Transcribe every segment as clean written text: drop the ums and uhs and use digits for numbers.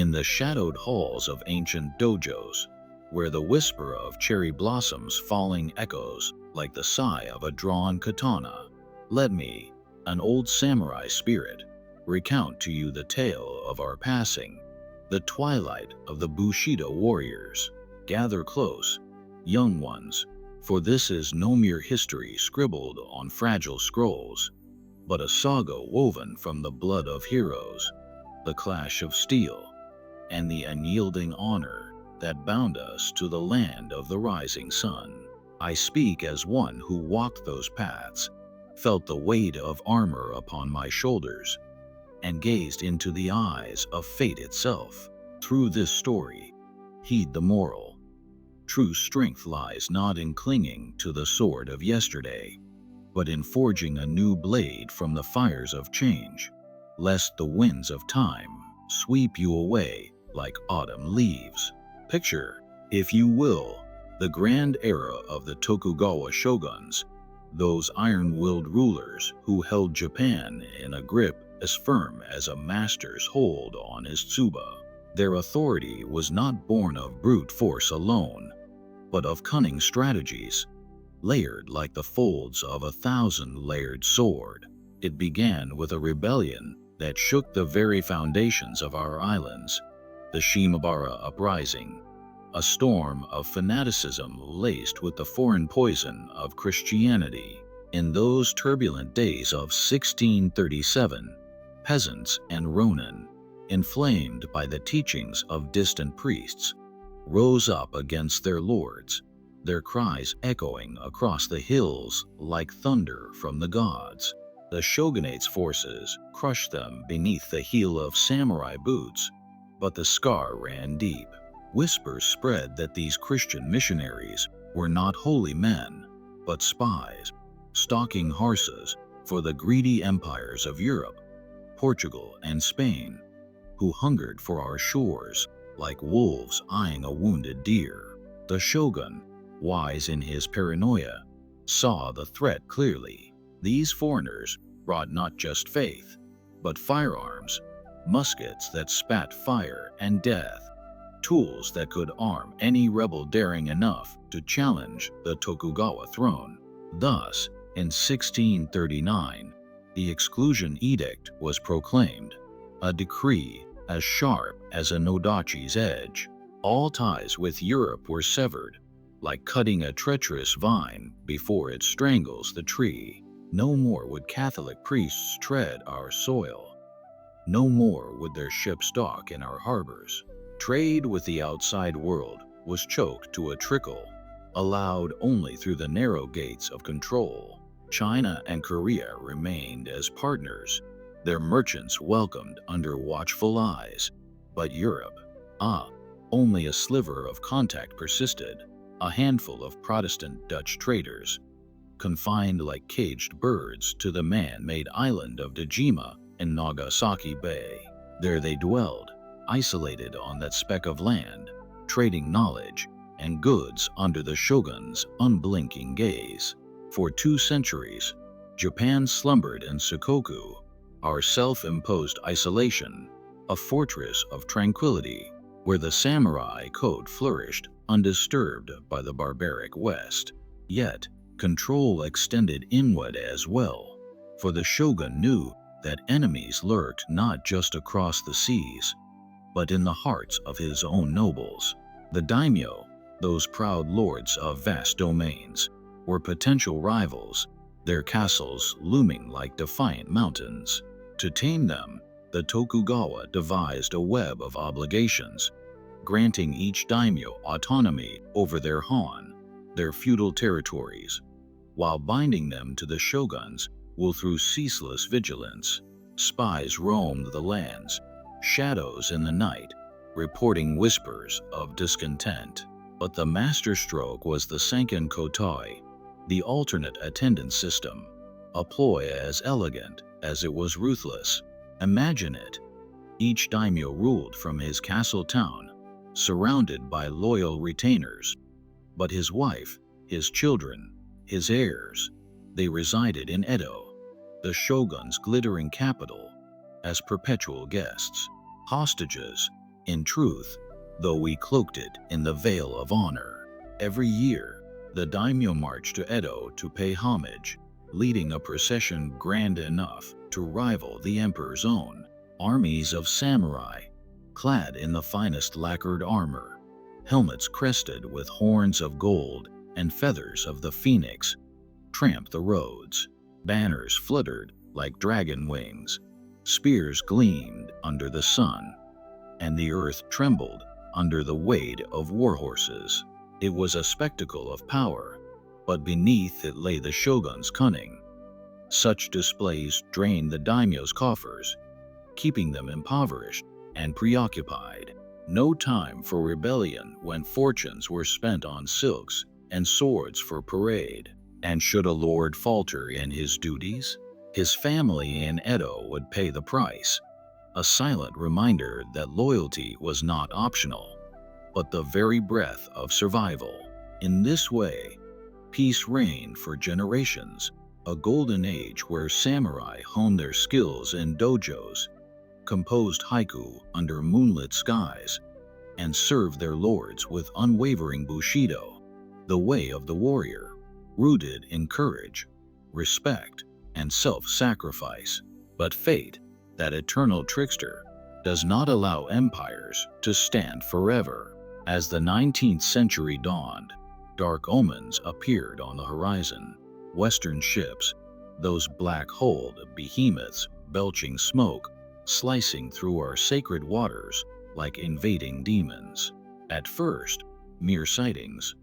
in the shadowed halls of ancient dojos, where the whisper of cherry blossoms falling echoes like the sigh of a drawn katana. Let me, an old samurai spirit, recount to you the tale of our passing, the twilight of the Bushido warriors. Gather close, young ones, for this is no mere history scribbled on fragile scrolls, but a saga woven from the blood of heroes, the clash of steel, and the unyielding honor that bound us to the land of the rising sun. I speak as one who walked those paths, felt the weight of armor upon my shoulders, and gazed into the eyes of fate itself. Through this story, heed the moral. True strength lies not in clinging to the sword of yesterday, but in forging a new blade from the fires of change, lest the winds of time sweep you away like autumn leaves. Picture, if you will, the grand era of the Tokugawa shoguns, those iron-willed rulers who held Japan in a grip as firm as a master's hold on his tsuba. Their authority was not born of brute force alone, but of cunning strategies, layered like the folds of a thousand-layered sword. It began with a rebellion that shook the very foundations of our islands, the Shimabara uprising, a storm of fanaticism laced with the foreign poison of Christianity. In those turbulent days of 1637, peasants and ronin, inflamed by the teachings of distant priests, rose up against their lords, their cries echoing across the hills like thunder from the gods. The shogunate's forces crushed them beneath the heel of samurai boots, but the scar ran deep. Whispers spread that these Christian missionaries were not holy men, but spies, stalking horses for the greedy empires of Europe, Portugal, and Spain, who hungered for our shores like wolves eyeing a wounded deer. The shogun, wise in his paranoia, saw the threat clearly. These foreigners brought not just faith, but firearms, muskets that spat fire and death, tools that could arm any rebel daring enough to challenge the Tokugawa throne. Thus, in 1639, the Exclusion Edict was proclaimed, a decree as sharp as a nodachi's edge. All ties with Europe were severed, like cutting a treacherous vine before it strangles the tree. No more would Catholic priests tread our soil. No more would their ships dock in our harbors. Trade with the outside world was choked to a trickle, allowed only through the narrow gates of control. China and Korea remained as partners, their merchants welcomed under watchful eyes. But Europe, only a sliver of contact persisted, a handful of Protestant Dutch traders, confined like caged birds to the man-made island of Dejima in Nagasaki Bay. There they dwelled, isolated on that speck of land, trading knowledge and goods under the shogun's unblinking gaze. For 2 centuries, Japan slumbered in Shikoku, our self-imposed isolation, a fortress of tranquility, where the samurai code flourished undisturbed by the barbaric West. Yet, control extended inward as well, for the shogun knew that enemies lurked not just across the seas, but in the hearts of his own nobles. The daimyo, those proud lords of vast domains, were potential rivals, their castles looming like defiant mountains. To tame them, the Tokugawa devised a web of obligations, granting each daimyo autonomy over their han, their feudal territories, while binding them to the shogun's will through ceaseless vigilance. Spies roamed the lands, shadows in the night, reporting whispers of discontent. But the masterstroke was the Sanken Kotoi, the alternate attendance system, a ploy as elegant as it was ruthless. Imagine it. Each daimyo ruled from his castle town, surrounded by loyal retainers. But his wife, his children, his heirs, they resided in Edo, the shogun's glittering capital, as perpetual guests, hostages, In truth, though we cloaked it in the veil of honor. Every year, the daimyo marched to Edo to pay homage, leading a procession grand enough to rival the emperor's own. Armies of samurai, clad in the finest lacquered armor, helmets crested with horns of gold and feathers of the phoenix, tramped the roads. Banners fluttered like dragon wings, spears gleamed under the sun, and the earth trembled under the weight of war horses. It was a spectacle of power, but beneath it lay the shogun's cunning. Such displays drained the daimyo's coffers, keeping them impoverished and preoccupied. No time for rebellion when fortunes were spent on silks and swords for parade. And should a lord falter in his duties, his family in Edo would pay the price. A silent reminder that loyalty was not optional, but the very breath of survival. In this way, peace reigned for generations, a golden age where samurai honed their skills in dojos, composed haiku under moonlit skies, and served their lords with unwavering Bushido, the way of the warrior, rooted in courage, respect, and self-sacrifice. But fate, that eternal trickster, does not allow empires to stand forever. As the 19th century dawned, dark omens appeared on the horizon. Western ships, those black-hulled behemoths belching smoke, slicing through our sacred waters like invading demons. At first, mere sightings.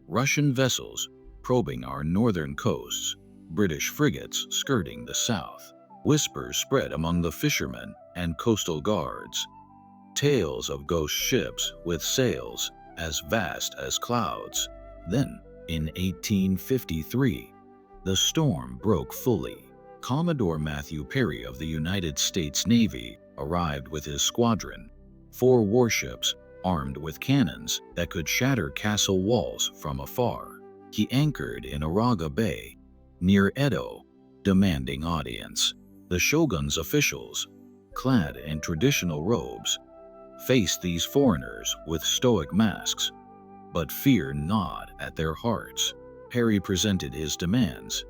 Russian vessels probing our northern coasts, British frigates skirting the south. Whispers spread among the fishermen and coastal guards. Tales of ghost ships with sails as vast as clouds. Then, in 1853, the storm broke fully. Commodore Matthew Perry of the United States Navy arrived with his squadron, 4 warships armed with cannons that could shatter castle walls from afar. He anchored in Araga Bay, near Edo, demanding audience. The shogun's officials, clad in traditional robes, faced these foreigners with stoic masks, but fear gnawed at their hearts. Perry presented his demands: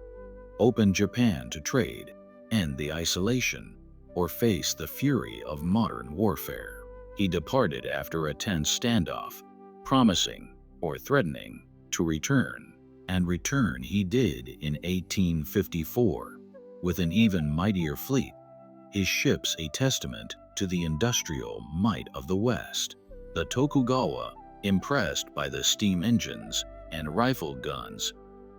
open Japan to trade, end the isolation, or face the fury of modern warfare. He departed after a tense standoff, promising, or threatening, to return. And return he did in 1854, with an even mightier fleet, his ships a testament to the industrial might of the West. The Tokugawa, impressed by the steam engines and rifle guns,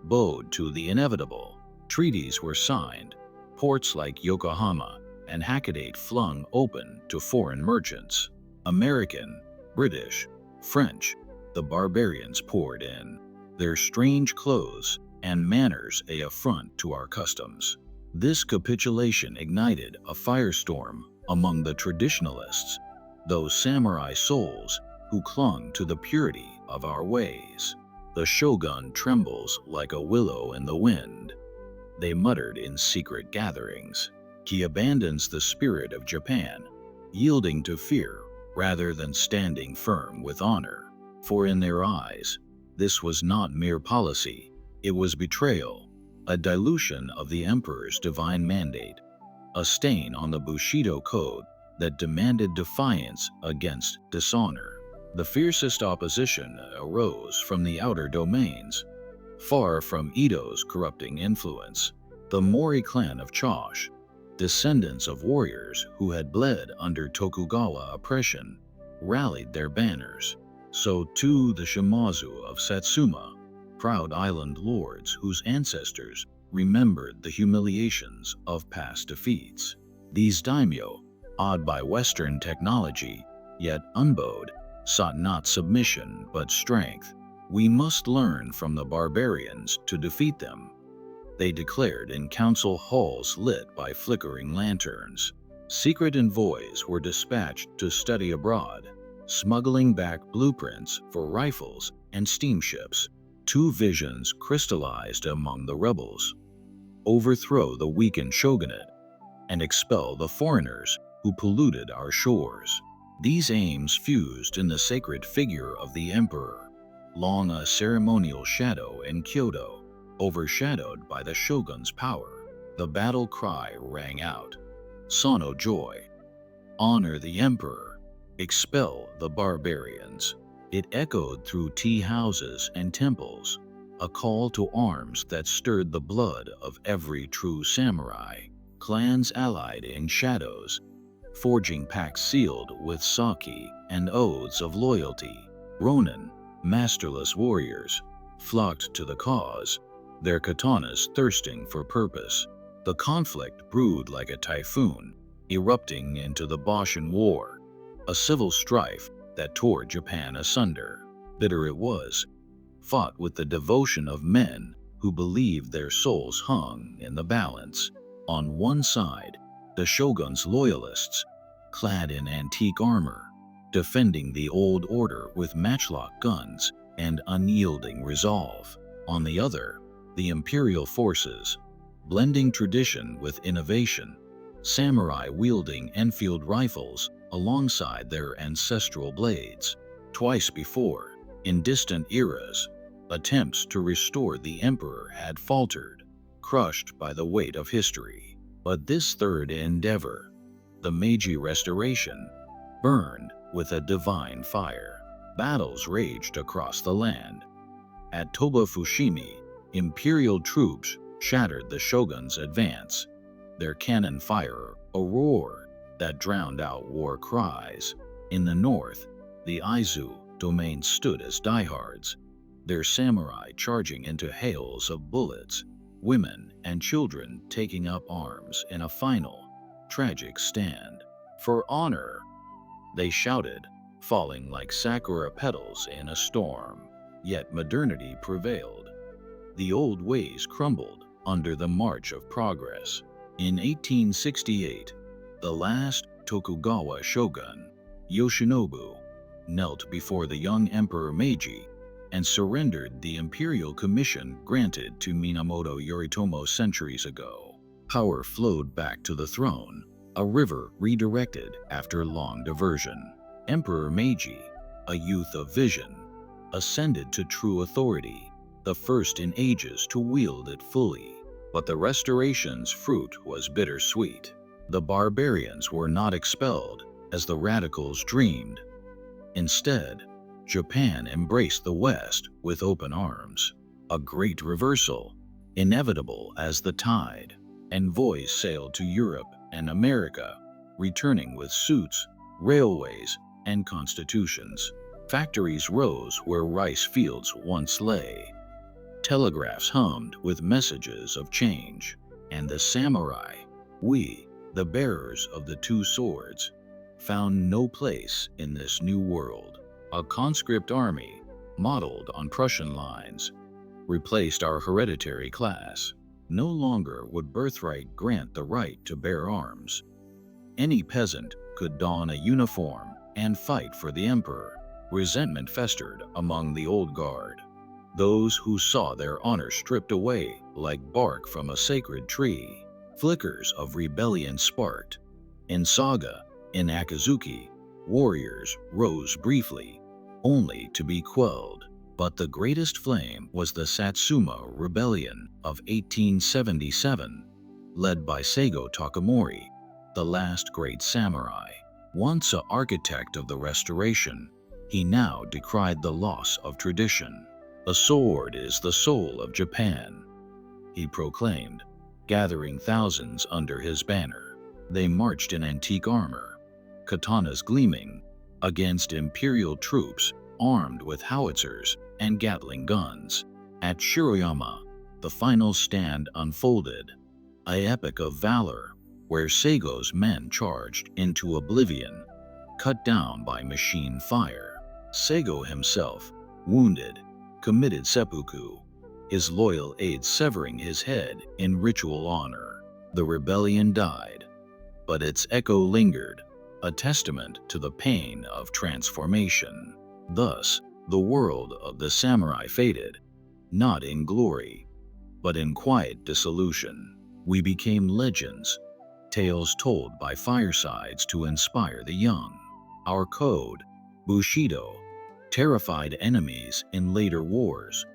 bowed to the inevitable. Treaties were signed, ports like Yokohama and Hakodate flung open to foreign merchants. American, British, French, the barbarians poured in, their strange clothes and manners an affront to our customs. This capitulation ignited a firestorm among the traditionalists, those samurai souls who clung to the purity of our ways. The shogun trembles like a willow in the wind, they muttered in secret gatherings. He abandons the spirit of Japan, yielding to fear rather than standing firm with honor. For in their eyes, this was not mere policy, it was betrayal, a dilution of the emperor's divine mandate, a stain on the Bushido code that demanded defiance against dishonor. The fiercest opposition arose from the outer domains, far from Edo's corrupting influence. The Mori clan of Chosh, descendants of warriors who had bled under Tokugawa oppression, rallied their banners. So too the Shimazu of Satsuma, proud island lords whose ancestors remembered the humiliations of past defeats. These daimyo, awed by Western technology, yet unbowed, sought not submission but strength. We must learn from the barbarians to defeat them, they declared in council halls lit by flickering lanterns. Secret envoys were dispatched to study abroad, smuggling back blueprints for rifles and steamships. 2 visions crystallized among the rebels: overthrow the weakened shogunate and expel the foreigners who polluted our shores. These aims fused in the sacred figure of the emperor, long a ceremonial shadow in Kyoto, overshadowed by the shogun's power. The battle cry rang out, "Sono joy." Honor the emperor, expel the barbarians. It echoed through tea houses and temples, a call to arms that stirred the blood of every true samurai. Clans allied in shadows, forging pacts sealed with sake and oaths of loyalty. Ronin, masterless warriors, flocked to the cause, their katanas thirsting for purpose. The conflict brewed like a typhoon, erupting into the Boshin War, a civil strife that tore Japan asunder. Bitter it was, fought with the devotion of men who believed their souls hung in the balance. On one side, the shogun's loyalists, clad in antique armor, defending the old order with matchlock guns and unyielding resolve. On the other, the imperial forces, blending tradition with innovation, samurai wielding Enfield rifles alongside their ancestral blades. Twice before, in distant eras, attempts to restore the emperor had faltered, crushed by the weight of history. But this third endeavor, the Meiji Restoration, burned with a divine fire. Battles raged across the land. At Toba Fushimi, imperial troops shattered the shogun's advance, their cannon fire a roar that drowned out war cries. In the north, the Aizu domain stood as diehards, their samurai charging into hails of bullets, women and children taking up arms in a final, tragic stand. For honor, they shouted, falling like sakura petals in a storm. Yet modernity prevailed. The old ways crumbled under the march of progress. In 1868, the last Tokugawa shogun, Yoshinobu, knelt before the young Emperor Meiji and surrendered the imperial commission granted to Minamoto Yoritomo centuries ago. Power flowed back to the throne, a river redirected after long diversion. Emperor Meiji, a youth of vision, ascended to true authority, the first in ages to wield it fully. But the restoration's fruit was bittersweet. The barbarians were not expelled, as the radicals dreamed. Instead, Japan embraced the West with open arms. A great reversal, inevitable as the tide. Envoys sailed to Europe and America, returning with suits, railways, and constitutions. Factories rose where rice fields once lay. Telegraphs hummed with messages of change. And the samurai, we, the bearers of the two swords, found no place in this new world. A conscript army, modeled on Prussian lines, replaced our hereditary class. No longer would birthright grant the right to bear arms. Any peasant could don a uniform and fight for the emperor. Resentment festered among the old guard, those who saw their honor stripped away like bark from a sacred tree. Flickers of rebellion sparked. In Saga, in Akazuki, warriors rose briefly, only to be quelled. But the greatest flame was the Satsuma Rebellion of 1877, led by Seigo Takamori, the last great samurai. Once an architect of the restoration, he now decried the loss of tradition. "The sword is the soul of Japan," he proclaimed, gathering thousands under his banner. They marched in antique armor, katanas gleaming, against imperial troops armed with howitzers and Gatling guns. At Shiroyama, the final stand unfolded, an epic of valor where Seigo's men charged into oblivion, cut down by machine fire. Seigo himself, wounded, committed seppuku, his loyal aides severing his head in ritual honor. The rebellion died, but its echo lingered, a testament to the pain of transformation. Thus, the world of the samurai faded, not in glory, but in quiet dissolution. We became legends, tales told by firesides to inspire the young. our code, Bushido, terrified enemies in later wars,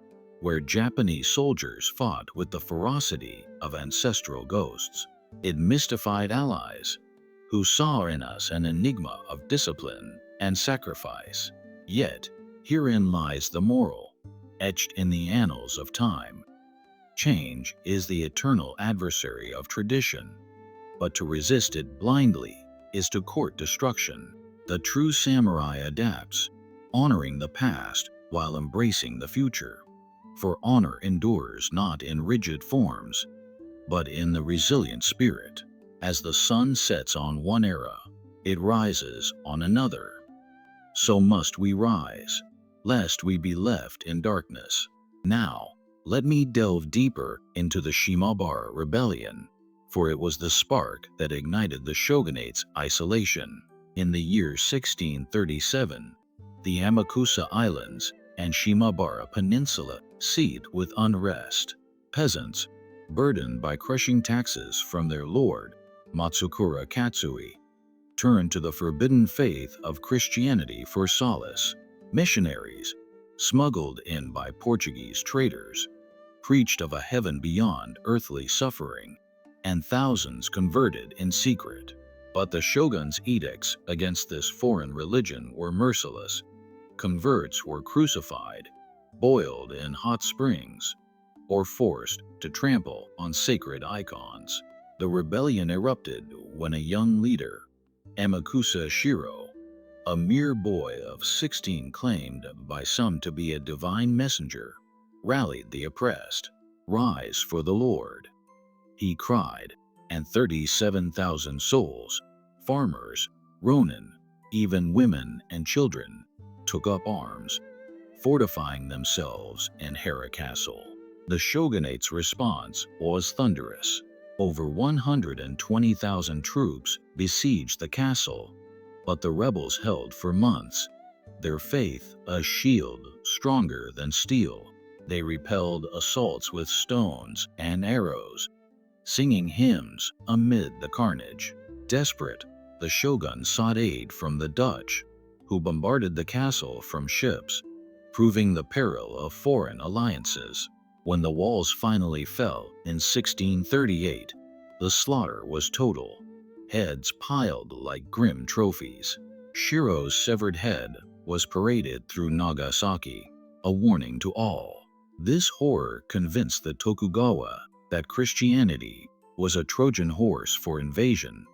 where Japanese soldiers fought with the ferocity of ancestral ghosts. It mystified allies, who saw in us an enigma of discipline and sacrifice. Yet, herein lies the moral, etched in the annals of time. Change is the eternal adversary of tradition, but to resist it blindly is to court destruction. The true samurai adapts, honoring the past while embracing the future. For honor endures not in rigid forms, but in the resilient spirit. As the sun sets on one era, it rises on another. So must we rise, lest we be left in darkness. Now, let me delve deeper into the Shimabara rebellion, for it was the spark that ignited the shogunate's isolation. In the year 1637, the Amakusa Islands and Shimabara Peninsula seethed with unrest. Peasants, burdened by crushing taxes from their lord, Matsukura Katsui, turned to the forbidden faith of Christianity for solace. Missionaries, smuggled in by Portuguese traders, preached of a heaven beyond earthly suffering, and thousands converted in secret. But the shogun's edicts against this foreign religion were merciless. Converts were crucified, boiled in hot springs, or forced to trample on sacred icons. The rebellion erupted when a young leader, Amakusa Shiro, a mere boy of 16 claimed by some to be a divine messenger, rallied the oppressed. "Rise for the Lord," he cried, and 37,000 souls, farmers, ronin, even women and children, took up arms, fortifying themselves in Hera Castle. The shogunate's response was thunderous. Over 120,000 troops besieged the castle, but the rebels held for months, their faith a shield stronger than steel. They repelled assaults with stones and arrows, singing hymns amid the carnage. Desperate, the shogun sought aid from the Dutch, who bombarded the castle from ships, proving the peril of foreign alliances. When the walls finally fell in 1638, the slaughter was total, heads piled like grim trophies. Shiro's severed head was paraded through Nagasaki, a warning to all. This horror convinced the Tokugawa that Christianity was a Trojan horse for invasion,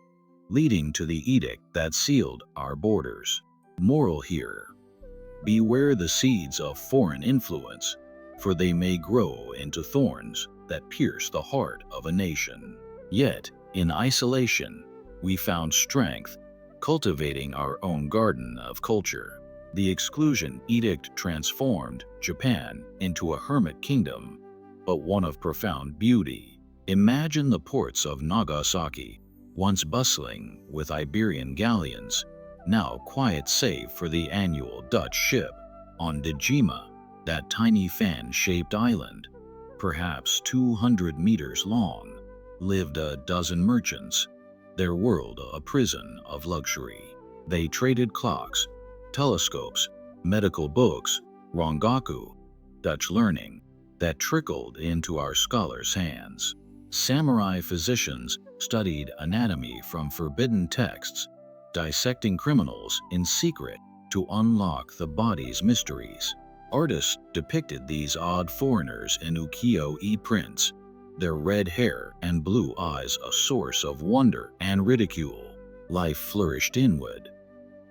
leading to the edict that sealed our borders. Moral here: beware the seeds of foreign influence, for they may grow into thorns that pierce the heart of a nation. Yet, in isolation, we found strength, cultivating our own garden of culture. The exclusion edict transformed Japan into a hermit kingdom, but one of profound beauty. Imagine the ports of Nagasaki, once bustling with Iberian galleons, now quiet save for the annual Dutch ship. On Dejima, that tiny fan-shaped island, perhaps 200 meters long, lived a dozen merchants, their world a prison of luxury. They traded clocks, telescopes, medical books, rongaku, Dutch learning, that trickled into our scholars' hands. Samurai physicians studied anatomy from forbidden texts, dissecting criminals in secret to unlock the body's mysteries. Artists depicted these odd foreigners in ukiyo-e prints, their red hair and blue eyes a source of wonder and ridicule. Life flourished inward.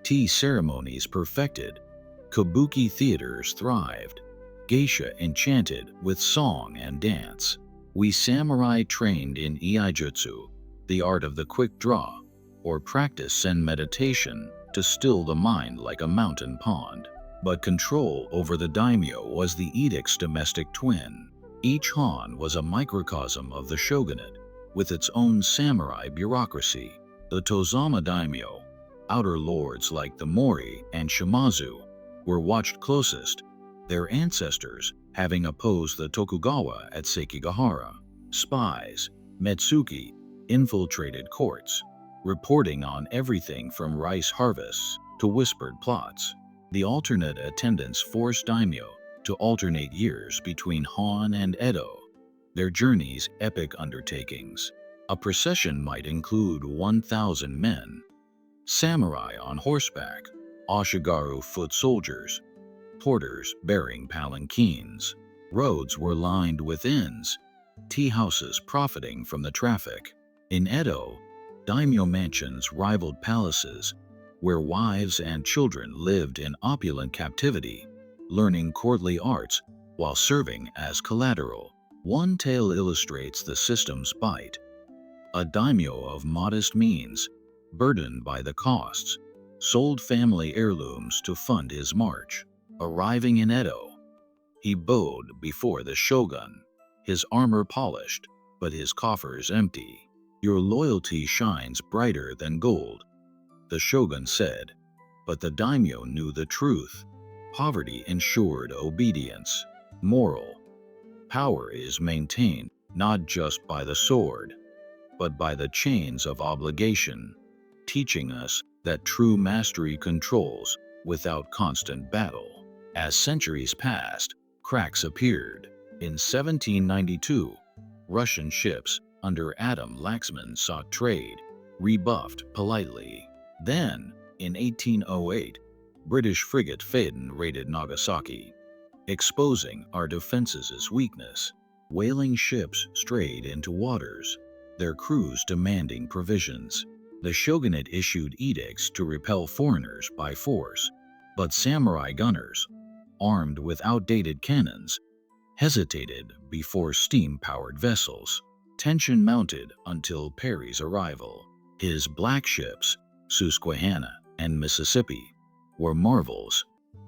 Tea ceremonies perfected. Kabuki theaters thrived. Geisha enchanted with song and dance. We samurai trained in iaijutsu, the art of the quick draw, or practice Zen meditation to still the mind like a mountain pond. But control over the daimyo was the edict's domestic twin. Each han was a microcosm of the shogunate, with its own samurai bureaucracy. The Tozama daimyo, outer lords like the Mori and Shimazu, were watched closest, their ancestors having opposed the Tokugawa at Sekigahara. Spies, Metsuki, infiltrated courts, reporting on everything from rice harvests to whispered plots. The alternate attendants forced daimyo to alternate years between Han and Edo, their journeys epic undertakings. A procession might include 1,000 men, samurai on horseback, Ashigaru foot soldiers, porters bearing palanquins. Roads were lined with inns, tea houses profiting from the traffic. In Edo, daimyo mansions rivaled palaces, where wives and children lived in opulent captivity, learning courtly arts while serving as collateral. One tale illustrates the system's bite. A daimyo of modest means, burdened by the costs, sold family heirlooms to fund his march. Arriving in Edo, he bowed before the shogun, his armor polished, but his coffers empty. "Your loyalty shines brighter than gold," the shogun said, but the daimyo knew the truth. Poverty ensured obedience. Moral power is maintained not just by the sword, but by the chains of obligation, teaching us that true mastery controls without constant battle. As centuries passed, cracks appeared. In 1792, Russian ships under Adam Laxman sought trade, rebuffed politely. Then, in 1808, British frigate Phaeton raided Nagasaki, exposing our defenses' weakness. Whaling ships strayed into waters, their crews demanding provisions. The shogunate issued edicts to repel foreigners by force, but samurai gunners, armed with outdated cannons, hesitated before steam-powered vessels. Tension mounted until Perry's arrival. His black ships, Susquehanna and Mississippi, were marvels,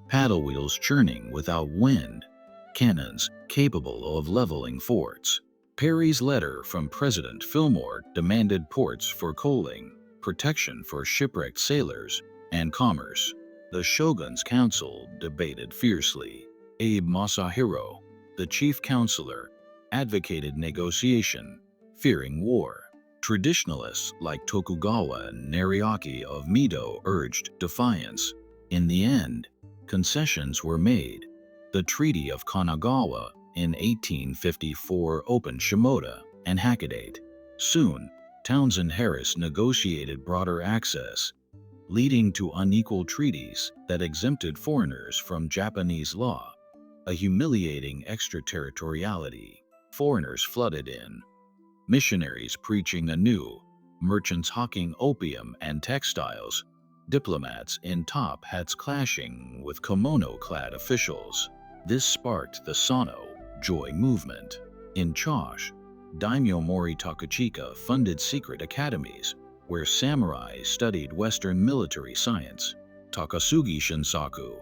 paddle wheels churning without wind, cannons capable of leveling forts. Perry's letter from President Fillmore demanded ports for coaling, protection for shipwrecked sailors, and commerce. The shogun's council debated fiercely. Abe Masahiro, the chief counselor, advocated negotiation, fearing war. Traditionalists like Tokugawa and Nariaki of Mido urged defiance. In the end, concessions were made. The Treaty of Kanagawa in 1854 opened Shimoda and Hakodate. Soon, Townsend Harris negotiated broader access, leading to unequal treaties that exempted foreigners from Japanese law, a humiliating extraterritoriality. Foreigners flooded in, missionaries preaching anew, merchants hawking opium and textiles, diplomats in top hats clashing with kimono-clad officials. This sparked the Sano Joy movement. In Chosh, Daimyo Mori Takachika funded secret academies where samurai studied Western military science. Takasugi Shinsaku,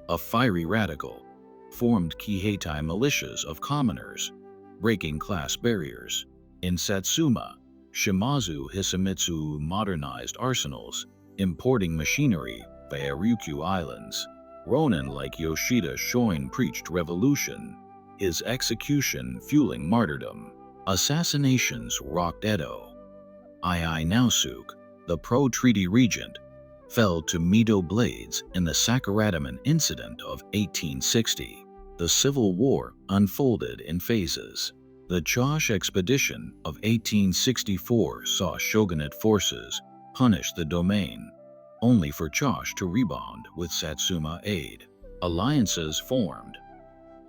a fiery radical, formed Kiheitai militias of commoners, breaking class barriers. In Satsuma, Shimazu Hisamitsu modernized arsenals, importing machinery via Ryukyu Islands. Ronin like Yoshida Shoin preached revolution, his execution fueling martyrdom. Assassinations rocked Edo. Ii Naosuke, the pro-treaty regent, fell to Mido blades in the Sakuradaman incident of 1860. The Civil War unfolded in phases. The Chosh expedition of 1864 saw shogunate forces punish the domain, only for Chosh to rebound with Satsuma aid. Alliances formed.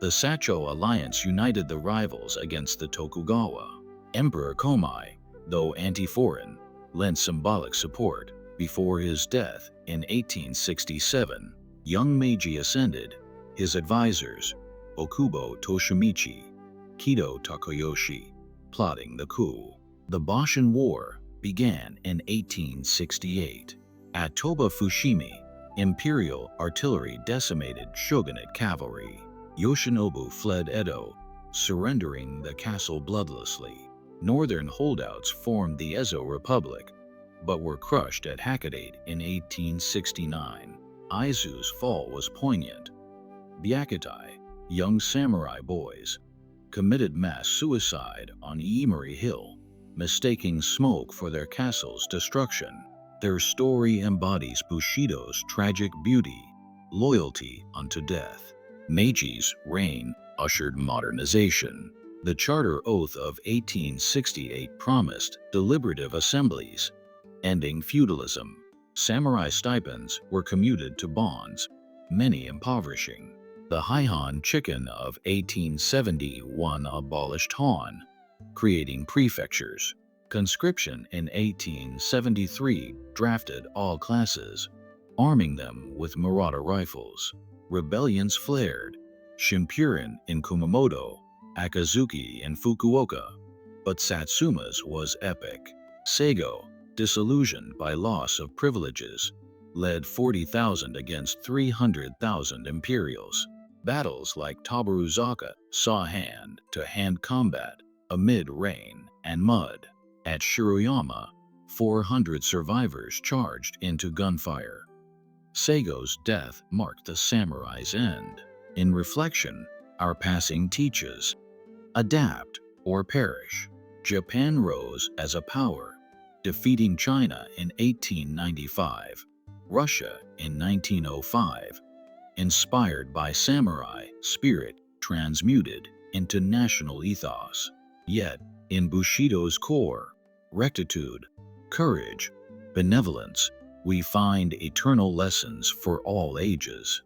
The Sacho alliance united the rivals against the Tokugawa. Emperor Komai, though anti-foreign, lent symbolic support. Before his death in 1867, young Meiji ascended. His advisors, Okubo Toshimichi, Kido Takayoshi, plotting the coup. The Boshin War began in 1868. At Toba Fushimi, Imperial artillery decimated shogunate cavalry. Yoshinobu fled Edo, surrendering the castle bloodlessly. Northern holdouts formed the Ezo Republic, but were crushed at Hakodate in 1869. Aizu's fall was poignant. Byakutai, young samurai boys, committed mass suicide on Iemori Hill, mistaking smoke for their castle's destruction. Their story embodies Bushido's tragic beauty, loyalty unto death. Meiji's reign ushered modernization. The Charter Oath of 1868 promised deliberative assemblies, ending feudalism. Samurai stipends were commuted to bonds, many impoverishing. The Heian Chicken of 1871 abolished Han, creating prefectures. Conscription in 1873 drafted all classes, arming them with Marauder rifles. Rebellions flared, Shimpurin in Kumamoto, Akazuki in Fukuoka. But Satsuma's was epic. Seigo, disillusioned by loss of privileges, led 40,000 against 300,000 Imperials. Battles like Tabaruzaka saw hand-to-hand combat amid rain and mud. At Shiroyama, 400 survivors charged into gunfire. Seigo's death marked the samurai's end. In reflection, our passing teaches, adapt or perish. Japan rose as a power, defeating China in 1895, Russia in 1905, inspired by samurai spirit transmuted into national ethos. Yet, in Bushido's core, rectitude, courage, benevolence, we find eternal lessons for all ages.